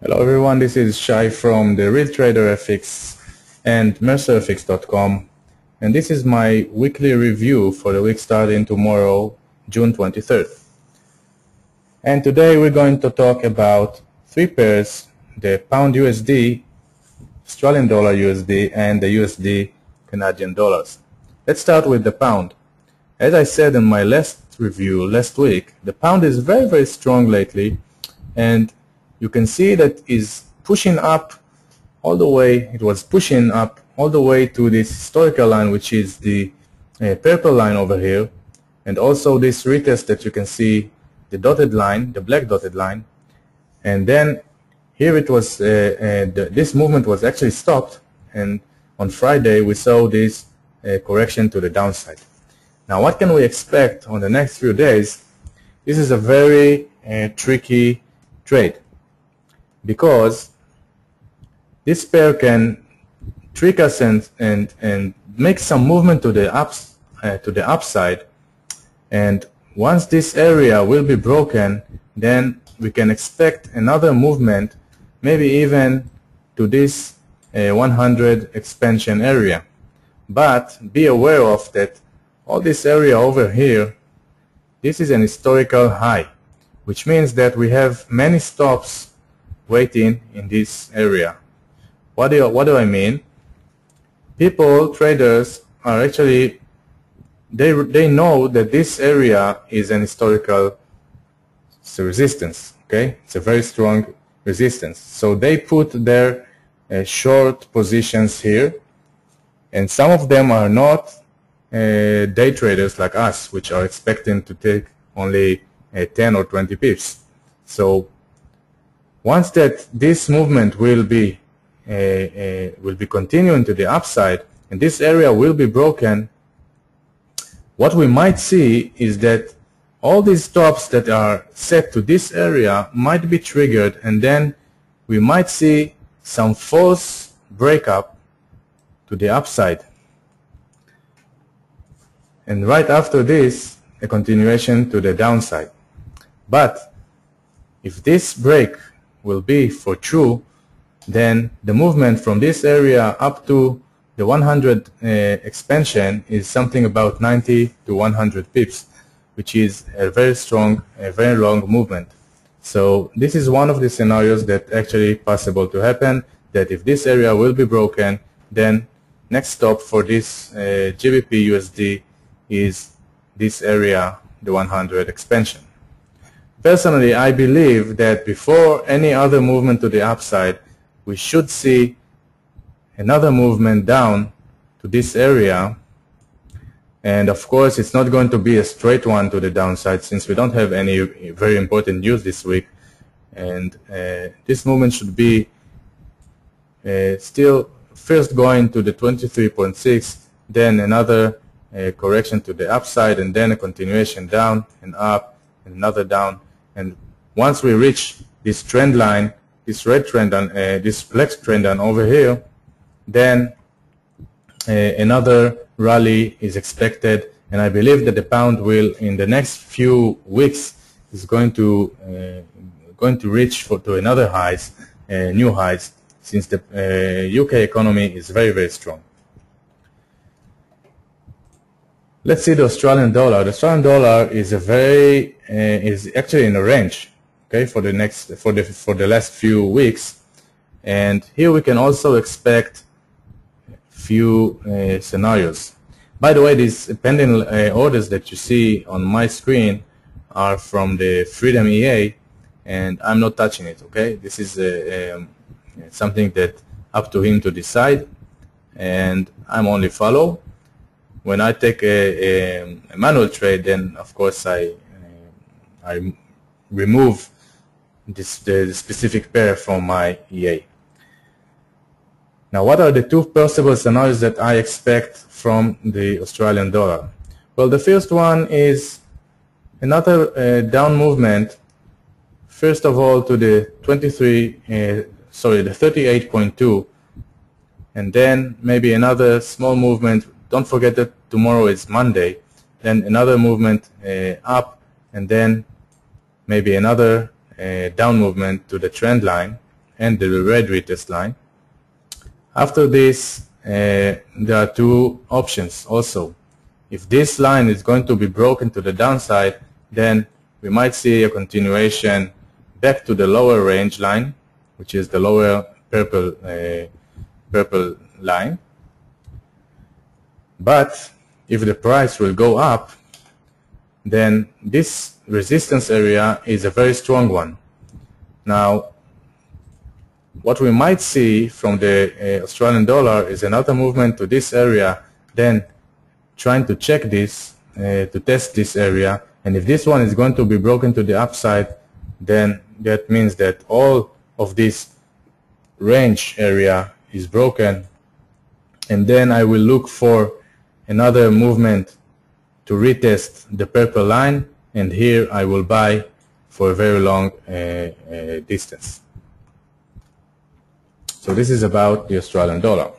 Hello everyone, this is Shai from the Real Trader FX and MercerFX.com, and this is my weekly review for the week starting tomorrow, June 23rd. And today we're going to talk about three pairs: the Pound USD, Australian Dollar USD, and the USD Canadian Dollars. Let's start with the Pound. As I said in my last review last week, the Pound is very strong lately, and you can see that is pushing up all the way. It was pushing up all the way to this historical line, which is the purple line over here, and also this retest that you can see, the dotted line, the black dotted line. And then here it was, this movement was actually stopped, and on Friday we saw this correction to the downside. Now what can we expect on the next few days? This is a very tricky trade, because this pair can trick us and make some movement to the upside, and once this area will be broken, then we can expect another movement, maybe even to this 100 expansion area. But be aware of that all this area over here, this is an historical high, which means that we have many stops waiting in this area. What do I mean? People, traders, are actually, they know that this area is an historical resistance. Okay, it's a very strong resistance. So they put their short positions here, and some of them are not day traders like us, which are expecting to take only 10 or 20 pips. So once that this movement will be continuing to the upside and this area will be broken, what we might see is that all these stops that are set to this area might be triggered, and then we might see some false breakup to the upside, and right after this a continuation to the downside. But if this break will be for true, then the movement from this area up to the 100 expansion is something about 90 to 100 pips, which is a very strong, a very long movement. So this is one of the scenarios that actually possible to happen, that if this area will be broken, then next stop for this GBPUSD is this area, the 100 expansion. Personally, I believe that before any other movement to the upside, we should see another movement down to this area. And of course, it's not going to be a straight one to the downside, since we don't have any very important news this week. And this movement should be still first going to the 23.6, then another correction to the upside, and then a continuation down and up and another down. And once we reach this trend line, this red trend line, this black trend line over here, then another rally is expected. And I believe that the pound will, in the next few weeks, is going to reach to another highs, new highs, since the UK economy is very strong. Let's see the Australian dollar. The Australian dollar is is actually in a range, okay, for the last few weeks, and here we can also expect few scenarios. By the way, these pending orders that you see on my screen are from the Freedom EA, and I'm not touching it. Okay, this is something that up to him to decide, and I'm only follow. When I take a manual trade, then of course I remove the specific pair from my EA. Now, what are the two possible scenarios that I expect from the Australian dollar? Well, the first one is another down movement, first of all to the 38.2, and then maybe another small movement. Don't forget that tomorrow is Monday. Then another movement up, and then maybe another down movement to the trend line, and the red retest line. After this, there are two options also. If this line is going to be broken to the downside, then we might see a continuation back to the lower range line, which is the lower purple line. But if the price will go up, then this resistance area is a very strong one. Now, what we might see from the Australian dollar is another movement to this area, then trying to check this, to test this area, and if this one is going to be broken to the upside, then that means that all of this range area is broken, and then I will look for another movement to retest the purple line, and here I will buy for a very long distance. So this is about the Australian dollar.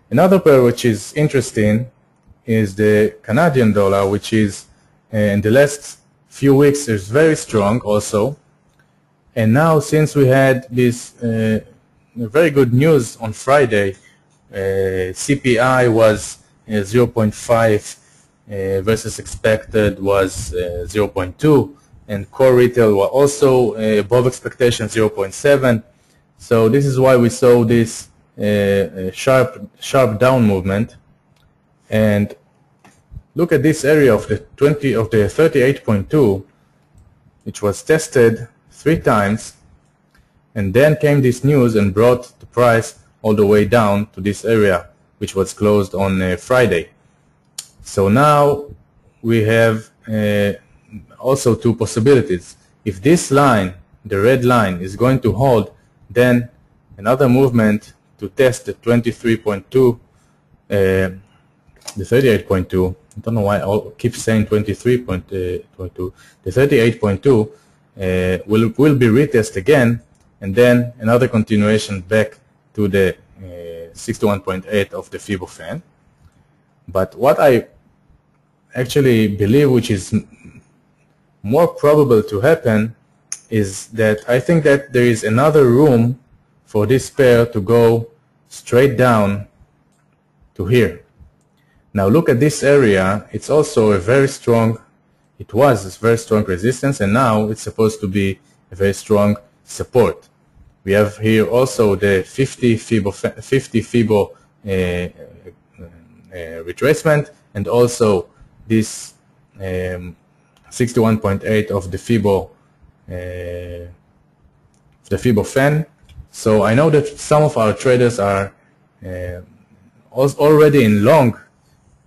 Another pair which is interesting is the Canadian dollar, which is in the last few weeks is very strong also. And now, since we had this very good news on Friday, CPI was 0.5 versus expected was 0.2, and core retail were also above expectation 0.7. So this is why we saw this sharp down movement. And look at this area of the 38.2, which was tested 3 times, and then came this news and brought the price all the way down to this area, which was closed on Friday. So now we have also 2 possibilities. If this line, the red line, is going to hold, then another movement to test the 23.2, the 38.2, I don't know why I keep saying 23.2, the 38.2 will be retest again, and then another continuation back to the 61.8 of the Fibo fan. But what I actually believe, which is more probable to happen, is that I think that there is another room for this pair to go straight down to here. Now look at this area. It's also a very strong, it was a very strong resistance, and now it's supposed to be a very strong support. We have here also the 50 Fibo retracement, and also this 61.8 of the Fibo fan. So I know that some of our traders are already in long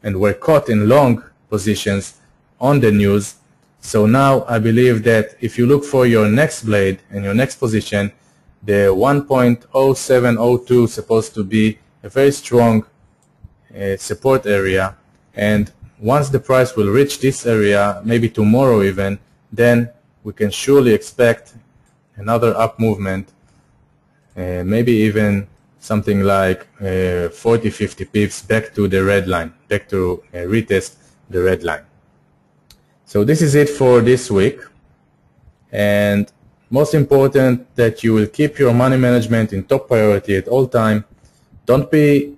and were caught in long positions on the news. So now I believe that if you look for your next blade and your next position, the 1.0702 is supposed to be a very strong support area, and once the price will reach this area, maybe tomorrow even, then we can surely expect another up movement, maybe even something like 40-50 pips back to the red line, back to retest the red line. So this is it for this week, and most important that you will keep your money management in top priority at all time. Don't be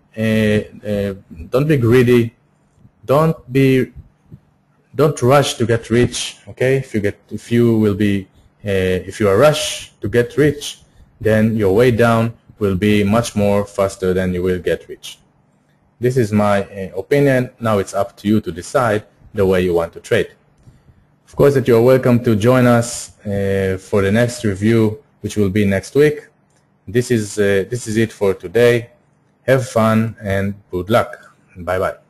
greedy. Don't rush to get rich. Okay, if you are rushed to get rich, then your way down will be much more faster than you will get rich. This is my opinion. Now it's up to you to decide the way you want to trade. Of course, that you are welcome to join us for the next review, which will be next week. This is it for today. Have fun and good luck. Bye bye.